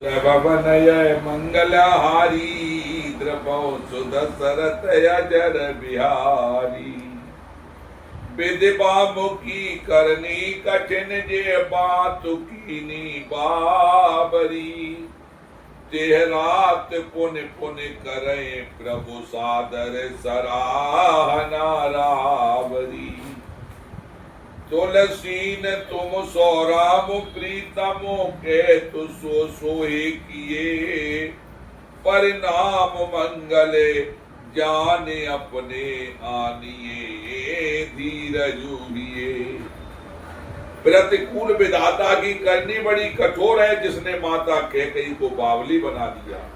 भवनय मंगलहारी द्रपौ सुदशरथ अजर बिहारी। विदिबा मुखी करनी कठिन जे बातु कीनी बाबरी। तेह रात पुन पुन करें प्रभु सादर सराहना रावरी। तुलसीन तुम सो राम प्रीतमो के तु सो सोहे किए। परिणाम मंगले जाने अपने आनिए धीरजु लिए। प्रतिकूल विधाता की करनी बड़ी कठोर है, जिसने माता कैकेयी को बावली बना दिया,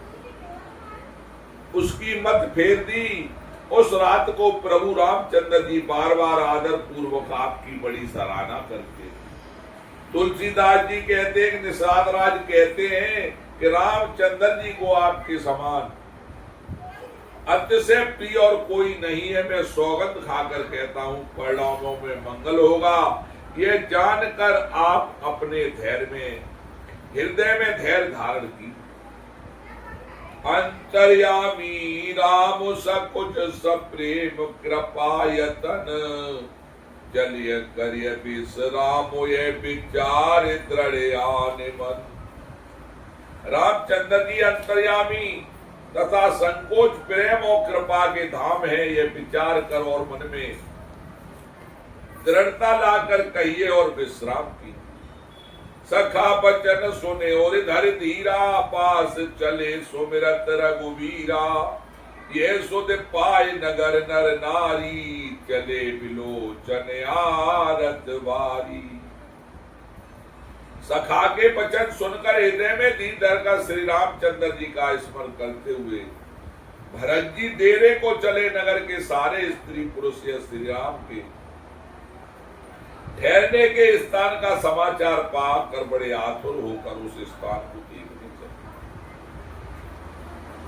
उसकी मत फेर दी। उस रात को प्रभु रामचंद्र जी बार बार आदर पूर्वक आपकी बड़ी सराहना करते। तुलसीदास जी कहते हैं, निषाद राज कहते हैं कि रामचंद्र जी को आपके समान अतिशय प्रिय और कोई नहीं है। मैं सौगंध खाकर कहता हूं, परिणामों में मंगल होगा। ये जानकर आप अपने धैर्य में, हृदय में धैर्य धारण की। अंतर्यामी राम सकुच सप्रेम कृपायतन। जलिय करिय विश्राम ये विचार दृढ़ मन। रामचंद्र जी अंतर्यामी तथा संकोच प्रेम और कृपा के धाम है, ये विचार कर और मन में दृढ़ता लाकर कहिए और विश्राम की। सखा बचन सुने और धर धीरा। पास चले सुमिरत रघुवीरा। ये सुध पाए नगर नर नारी। चले बिलोचन आरत बारी। सखा के वचन सुनकर हृदय में दीन धर का श्री रामचंद्र जी का स्मरण करते हुए भरत जी डेरे को चले। नगर के सारे स्त्री पुरुष या श्री राम के ठहरने के स्थान का समाचार पाकर बड़े आतुर होकर उस स्थान को देखने चले।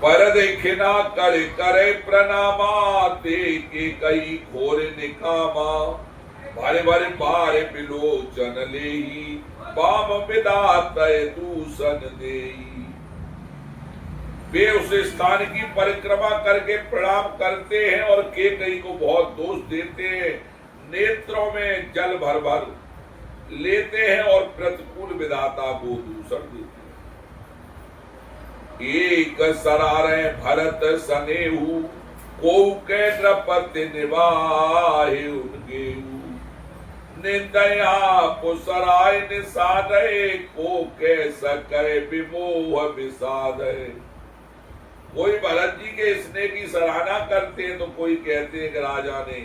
पर देखना करे करे प्रणामा। के कई घोर निकामा। भरे भरे बारे बिलोचन लेही। बाम विदात दूषण देई। वे उस स्थान की परिक्रमा करके प्रणाम करते हैं और कैकेयी को बहुत दोष देते हैं। नेत्रों में जल भर भर लेते हैं और प्रतिकूल विधाता को दूषण देते हैं। एक सरारे भरत सनेहु। को के नृपति निवाहे उनके। निंदया पुसराय निषादय। को के सके विमोह विषादय। कोई भरत जी के स्नेह की सराहना करते हैं तो कोई कहते हैं कि राजा ने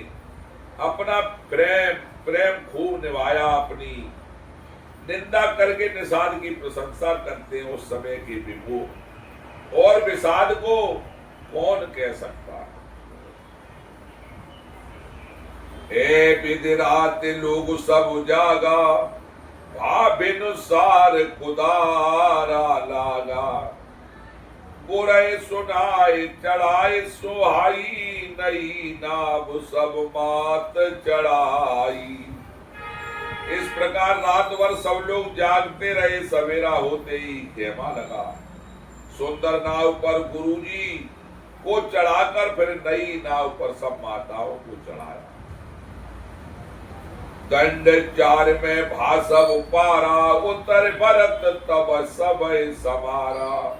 अपना प्रेम खूब निभाया। अपनी निंदा करके निषाद की प्रशंसा करते हैं। उस समय के विमोह और विषाद को कौन कह सकता है। ए विधि रात लोग सब जागा। भाविनुसार कुदारा लागा। बुराई सुनाए चढ़ाए सोहाई। नई नाव सब मात चढ़ाई। इस प्रकार रात भर सब लोग जागते रहे। सवेरा होते ही खेमा लगा। सुंदर नाव पर गुरुजी को चढ़ाकर फिर नई नाव पर सब माताओं को चढ़ाया। दंड चार में भासव पारा। उत्तर भरत तब सब समारा।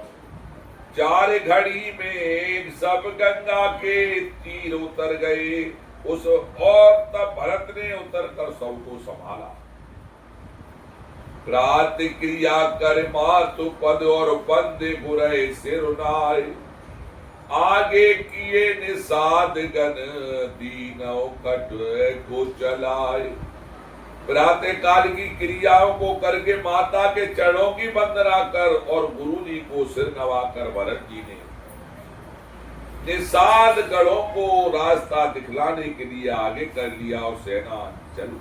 चार घड़ी में सब गंगा के तीर उतर गए। उस और तब भरत ने उतर कर सबको संभाला। क्रिया कर मातु पद और बंदे बुरे सिरुनाए। आगे किए निषाद गण दीनौ कट को चलाए। प्रातः काल की क्रियाओं को करके माता के चरणों की वंदना कर और गुरु जी को सिर नवाकर भरत जी ने निषाद गढ़ों को रास्ता दिखलाने के लिए आगे कर लिया और सेना चल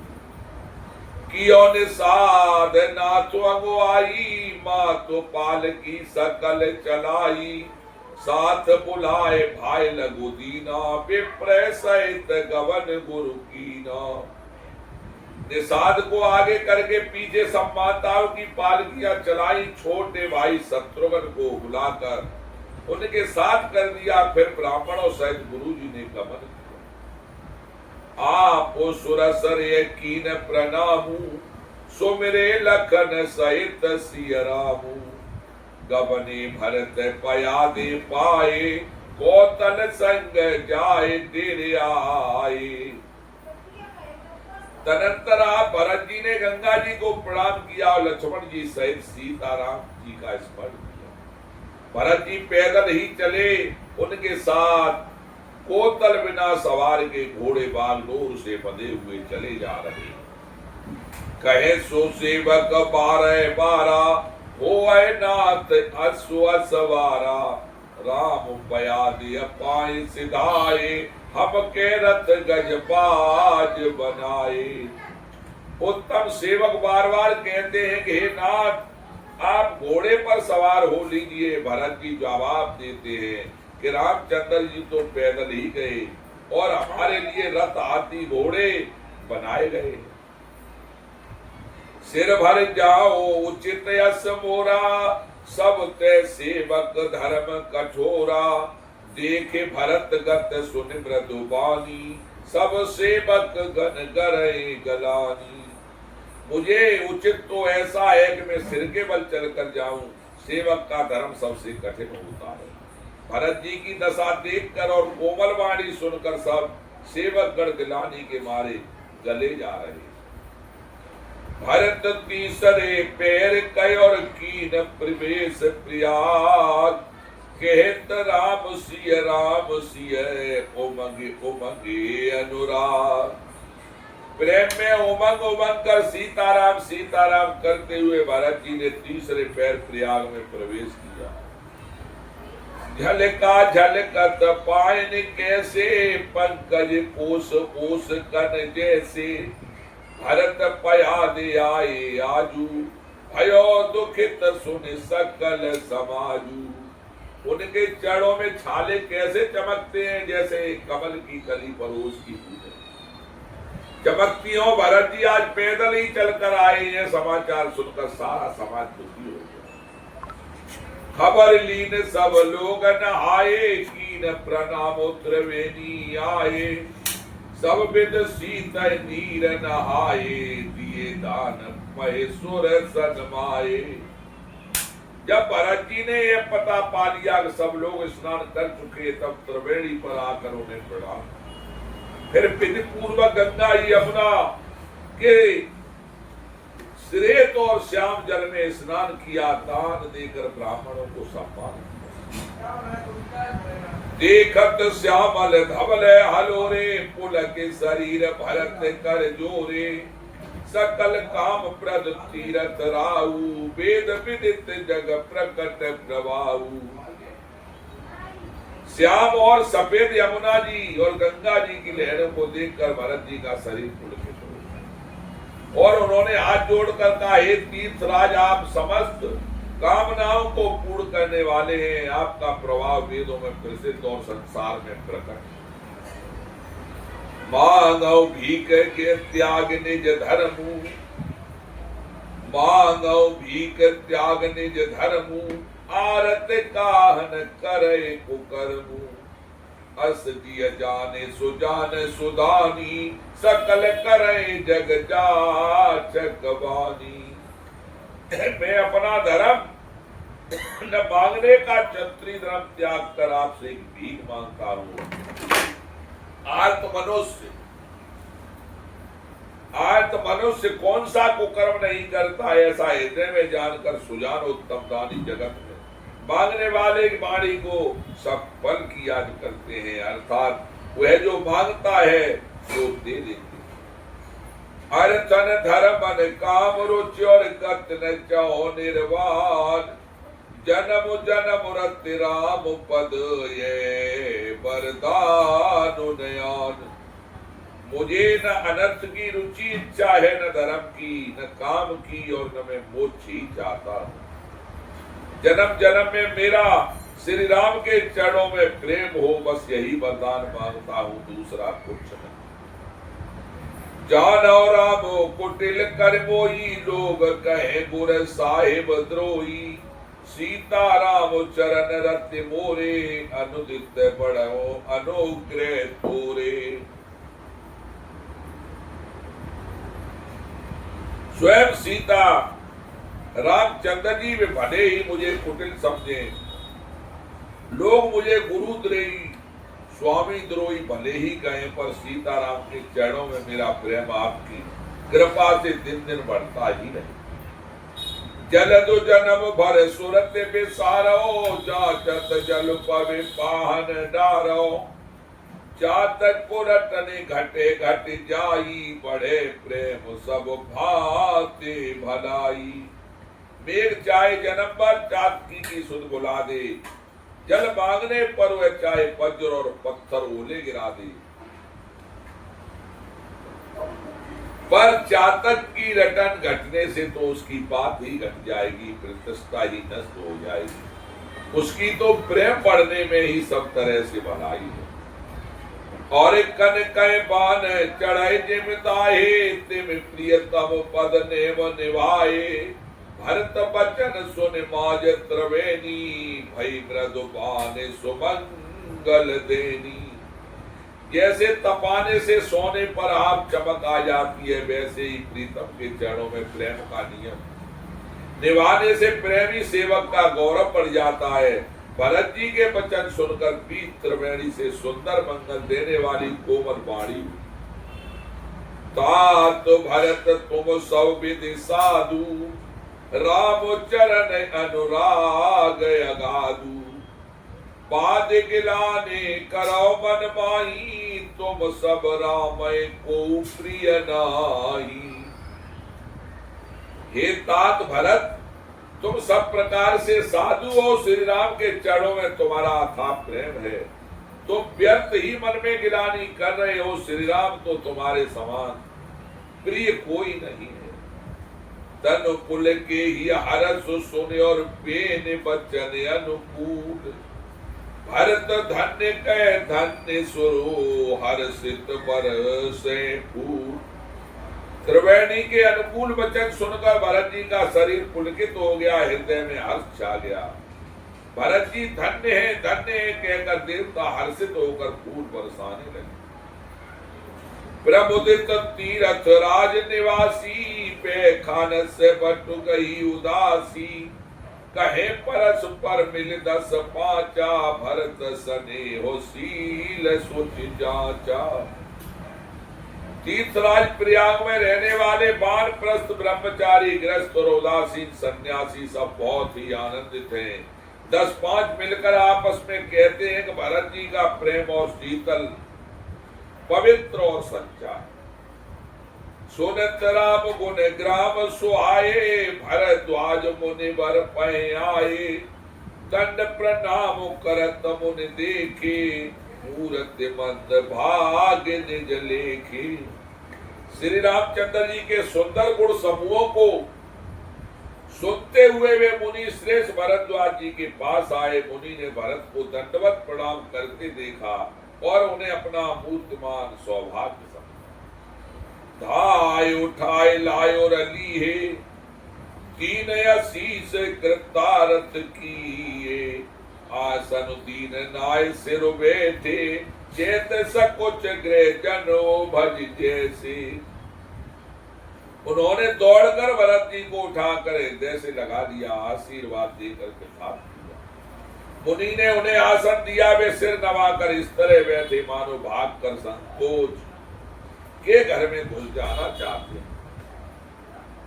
कियो निषाद नाथो अगुआई। मातो पाल की सकल चलाई। साथ बुलाए भाई लगो दीना। विप्र सहित गवन गुरु कीना। निषाद को आगे करके पीछे सब माताओं की पालकियां चलाई, छोटे भाई शत्रुघ्न को बुलाकर उनके साथ कर दिया। फिर ब्राह्मणों सहित गुरु जी ने गमन किया। आप सुरसर कीन प्रणामू, सुमिरे लखन सहित सिय रामू। गबने भरत पयादे पाए, कौतल संग जाए तेरे आए। तदंतरा भरत जी ने गंगा जी को प्रणाम किया और लक्ष्मण जी सहित सीताराम जी का स्मरण किया। भरत जी पैदल ही चले, उनके साथ कोतल बिना सवार के घोड़े बागडोर से बंधे हुए चले जा रहे। कहे सो सेवक 12 होए नाथ अश्व सवारा। राम पयादि पाए सिधाए, हम के रथ गजबाज बनाए। उत्तम सेवक बार बार कहते हैं कि हे नाथ आप घोड़े पर सवार हो लीजिए। भरत जी जवाब देते हैं कि रामचंद्र जी तो पैदल ही गए और हमारे लिए रथ हाथी घोड़े बनाए गए। सिर भर जाओ उचित यश मोरा, सब ते सेवक धर्म कठोरा। देखे भरत गत सुन मृदुबानी, सब सेवक गण गरे गलानी। मुझे उचित तो ऐसा है कि मैं सिर के बल चलकर जाऊं, सेवक का धर्म सबसे कठिन होता है। भरत जी की दशा देखकर और कोमल वाणी सुनकर सब सेवक गण गिलानी के मारे गले जा रहे। भरत तीसरे पैर कय और कीन प्रवेश प्रयाग। कहत राम सिय उमंगे उमंगे अनुराग। प्रेम में उमंग उमंग कर सीताराम सीताराम करते हुए भरत जी ने तीसरे पैर प्रयाग में प्रवेश किया। झलका झलकत पायन कैसे, पंकज कोस कोस कन जैसे। भरत पयादे आए आजू, भयो दुखित सुन सकल समाजू। उनके चरणों में छाले कैसे चमकते हैं, जैसे कमल की कली पर ओस की फूलें चमकती हो। भरत जी आज पैदल ही चलकर आए हैं। समाचार सुनकर सारा समाज दुखी हो गया। खबर लीन सब लोग नहाए, कीन प्रणाम त्रिवेणी आए। सब विद सीत नीर नहाए, दिए दान महेश्वर सनमाए। जब भरत जी ने यह पता पा लिया कि सब लोग स्नान कर चुके, तब त्रिवेणी पर आकर उन्हें प्रणाम। फिर विधि पूर्वक गंगा यमुना के श्रेत और श्याम जल में स्नान किया। दान देकर ब्राह्मणों को सम्मान। देखत श्यामल धवल हलोरे, पुलक शरीर भरत कर जोरे। सकल काम प्रद तीरथ राऊ, वेद विदित जग प्रकट प्रभाऊ। श्याम और सफेद यमुना जी और गंगा जी की लहरों को देखकर भरत जी का शरीर पुलकित हो और उन्होंने हाथ जोड़कर कहा, हे तीर्थराज आप समस्त कामनाओं को पूर्ण करने वाले हैं। आपका प्रभाव वेदों में प्रसिद्ध और संसार में प्रकट। मानव भीख के त्याग निज धर्मु, मानव भीख त्याग निज धर्मु। आरत काहन करे कुकर्मु। अस जिय जाने सुजान सुदानी, सकल करे जग जाचक बानी। मैं अपना धर्म न मांगने का क्षत्रिय धर्म त्याग कर आपसे एक भीख मांगता हूं। आर्त मनुष्य कौन सा कुकर्म नहीं करता, ऐसा हृदय में जानकर सुजान उत्तम दानी जगत में मांगने वाले की वाणी को सब फल की याद करते हैं। अर्थात वह जो मांगता है वो दे देते। अर्थन धर्म काम रुचि और गत न चाहो निर्वाण। जन्म जन्म रति राम पद ये वरदान नयन। मुझे न अनर्थ की रुचि इच्छा है, न धर्म की, न काम की, और न मैं मोक्ष ही चाहता हूँ। जन्म जन्म में मेरा श्री राम के चरणों में प्रेम हो, बस यही वरदान मांगता हूँ, दूसरा कुछ नहीं। जानो रामो कुटिल कर मोही, लोग कहे गुर साहिब द्रोही। सीता राम चरण रति मोरे, अनुदित बढ़ो अनुग्रह तोरे। स्वयं सीता रामचंद्र जी वे भले ही मुझे कुटिल समझे, लोग मुझे गुरुद्रोही स्वामी द्रोही भले ही कहें, पर सीताराम के चरणों में मेरा प्रेम आपकी कृपा से दिन दिन बढ़ता ही रहे। जलदु जन्म भर सुरत बिसारो, जाचत जल पवे पाहन डारो। जातक पुरटने घटे घट जाई, बढ़े प्रेम सब भाते भलाई। मेघ चाहे जन्म पर चातकी की सुध बुला दे, जल मांगने पर वह चाहे वज्र और पत्थर ओले गिरा दे। पर चातक की रटन घटने से तो उसकी बात ही घट जाएगी, प्रतिष्ठा ही नष्ट हो जाएगी। उसकी तो प्रेम पढ़ने में ही सब तरह से भलाई है। और एक कन कह बान चढ़ाई जिमताहे, तिम प्रियतम पद नेम निभाए। भरत बचन सुन माज त्रिवेणी, भई मृदुपान सुमंगल देनी। जैसे तपाने से सोने पर आप चमक आ जाती है, वैसे ही प्रीतम के चरणों में प्रेम का नियम निभाने से प्रेमी सेवक का गौरव बढ़ जाता है। भरत जी के वचन सुनकर पीत त्रिवेणी से सुंदर मंगल देने वाली कोमल वाणी। तात भरत तुम सब विधि साधु, राम चरण अनुराग अगाधु। पाद गिलाने करो मन माही, तुम सब राम को प्रिय नाही। हे तात भरत, तुम सब प्रकार से साधु हो, श्री राम के चरणों में तुम्हारा अथाह प्रेम है। तुम व्यर्थ ही मन में गिलानी कर रहे हो, श्री राम तो तुम्हारे समान प्रिय कोई नहीं है। तन कुल के ही हरस सुने, और बेन बचन अनुकूल। भरत धन्य कह धन्य सुरो, हर्षित बरसे फूल। त्रिवेणी के अनुकूल वचन सुनकर भरत जी का शरीर पुलकित हो गया, हृदय में हर्ष छा गया। भरत जी धन्य है कहकर देवता हर्षित होकर फूल बरसाने लगे। प्रमुदित तीरथ राज निवासी, पे खान से बटु गई उदासी। कहे परस पर मिल दस पाचा, भरत सने हो सील सुच जाचा। तीर्थराज प्रयाग में रहने वाले वानप्रस्थ ब्रह्मचारी, गृहस्थ और उदासीन सन्यासी सब बहुत ही आनंदित हैं। 10-5 मिलकर आपस में कहते हैं कि भरत जी का प्रेम और शीतल पवित्र और सच्चा है। सुनत राम गुण ग्राम सुहाए, भरद्वाज मुनि वर पै आए। दंड प्रणाम करत मुनि देखे, मूर्ति मंद भाग निज लेखे। श्री रामचंद्र जी के सुंदर गुण समूहों को सुनते हुए वे मुनि श्रेष्ठ भरद्वाज जी के पास आए। मुनि ने भरत को दंडवत प्रणाम करते देखा और उन्हें अपना मूर्तिमान सौभाग्य समझा। धाय उठाए लायो रली है, तीन असीस कृतारथ किए। आसन दीन नाय सिर बैठे, चेत सकुच गृह जनो भज जैसे। उन्होंने दौड़कर भरत जी को उठाकर हृदय से लगा दिया, आशीर्वाद देकर के साथ दिया। मुनि ने उन्हें आसन दिया, वे सिर नवाकर इस तरह बैठे मानो भाग कर संकोच के घर में घुस जाना चाहते।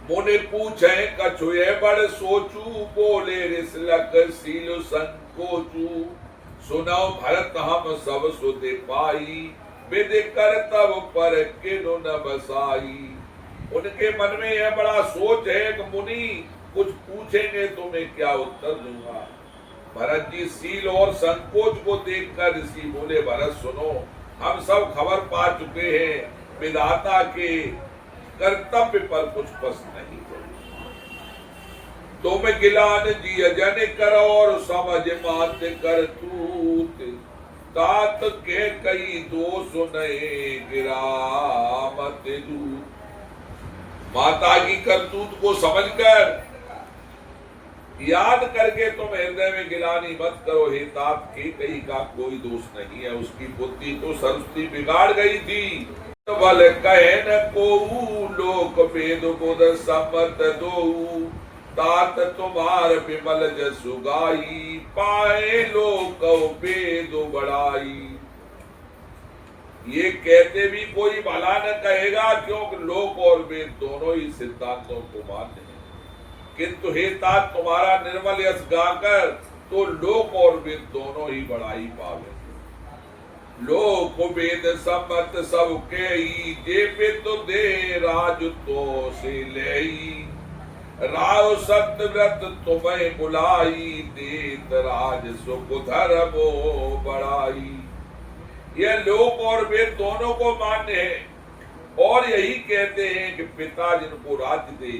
मुनि पूछे कछुए बड़ सोचू, बोले रिसलक सील संकोचू। सुनाओ भरत हम सब सुधि पाई, विधि कर तब पर किनु न बसाई। उनके मन में यह बड़ा सोच है कि मुनि कुछ पूछेंगे तो मैं क्या उत्तर दूंगा। भरत जी सील और संकोच को देखकर ऋषि बोले, भरत सुनो, हम सब खबर पा चुके हैं, विधाता के कर्तव्य पर कुछ प्रश्न नहीं है। तुम गिलान जी जन करो और समझ मात कर तूत। तात के कई दोष नए गिरा मत दूर। माता की करतूत को समझकर याद करके तुम हृदय में गिलानी मत करो। हे तात के कई का कोई दोष नहीं है, उसकी बुद्धि तो सरस्वती बिगाड़ गई थी। बल कहे न को लोक वेद बुध सम्मत दो। तात तुम्हार विमल जसु गाई, पाए लोक वेद बढ़ाई। ये कहते भी कोई भला न कहेगा, क्योंकि लोक और वेद दोनों ही सिद्धांतों को मान्य है। किंतु हे तात तुम्हारा निर्मल यश गाकर तो लोक और वेद दोनों ही बढ़ाई पावे। लोक वेद सम्मत सबके ही, जे पित दे राज तो से लेई। राव सत्यव्रत तुम्हें बुलाई, देत राज सुख धर्मो बढ़ाई। यह लोक और वेद दोनों को मान्य है और यही कहते हैं कि पिता जिनको राज्य दे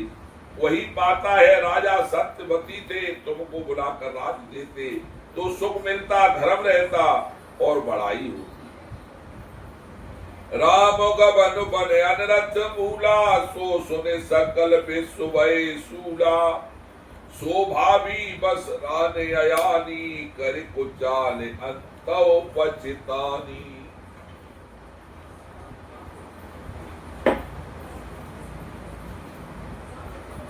वही पाता है। राजा सत्यवती थे, तुमको बुलाकर राज्य देते तो सुख मिलता, धर्म रहता और बढ़ाई होती। राम गबन बन अनरथ मूला, सो सुने सकल विश्व भय सूला। शोभावी बस राने अयानी, कर कुचाल अंतो पचितानी।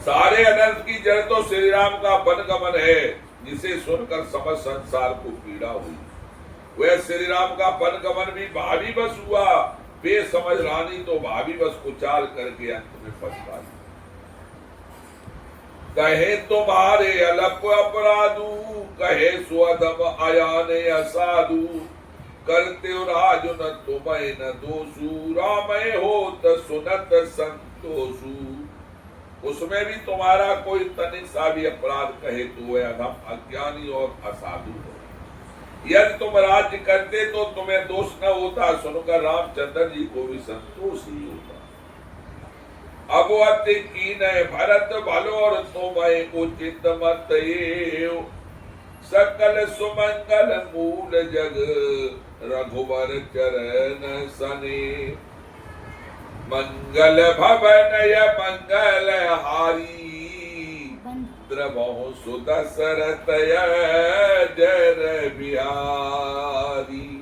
सारे अनर्थ की जड़ तो श्री राम का बनगमन है, जिसे सुनकर समझ संसार को पीड़ा हुई। वह श्री राम का बनगमन भी भावी बस हुआ। बेसमझ रानी तो भावी बस कुचाल करके अंत में पछताई। कहे तुम्हारे अलप अपराधु, कहे स्वधम अयाने असाधु। करते हो राजु न तुम्हें न दोषु, रामय होत सुनत संतोषु। उसमें भी तुम्हारा कोई तनिक सा भी अपराध कहे तो वह अधम, अज्ञानी और असाधु है। यदि तुम राज्य करते तो तुम्हें दोष न होता, सुनकर रामचंद्र जी को भी संतोष ही होता। अब अति कीन भरत भलो और तुम्हें उचित मत एव। सकल सुमंगल मूल जग रघुवर चरण सने। मंगल भवन य मंगल हारी, द्रवहु सुदशरथ जय बिहारी।